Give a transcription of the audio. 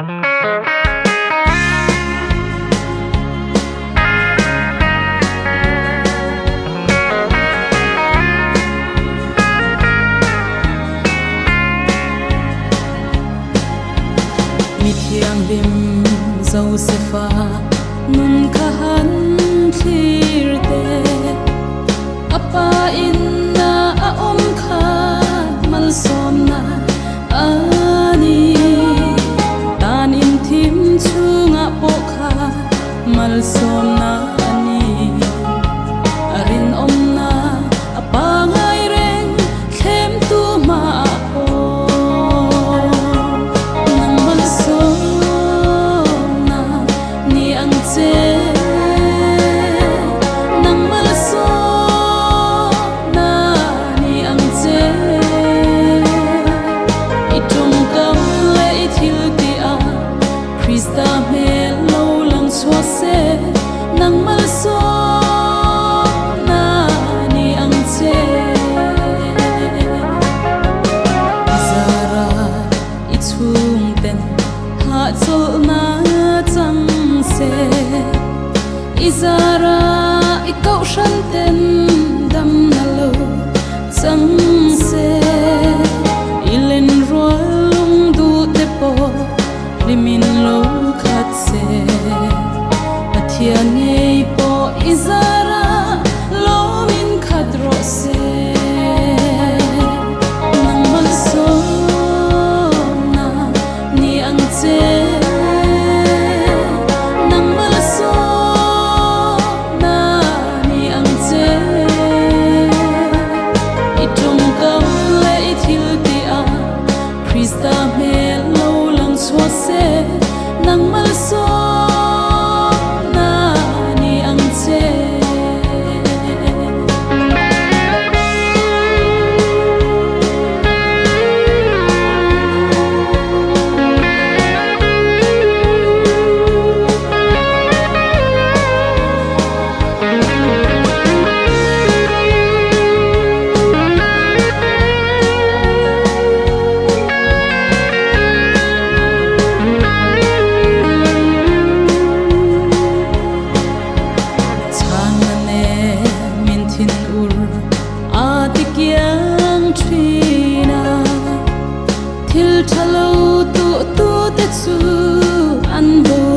mi thiang lim Josepha nun khan thlir te apa inna a om kha mal som na ani tan in thim chunga po kha mal som na ani arin om na apa ngai reng thlem tu ma Krista me lo lang chua se nang mal so na ni ang che Izara I chung ten ha chol na chang se Izara I kau shan ten dam na lo chang se Ilen roal lung du te po limin lo khat se pathian ei po izara lo min khat ro se nang mal so na ni ang che nang mal so na ni ang che I tum kam le I thil ti a Krista me lo lang chua se nang mal so na ni ang che Thil thalo tu te chu an bo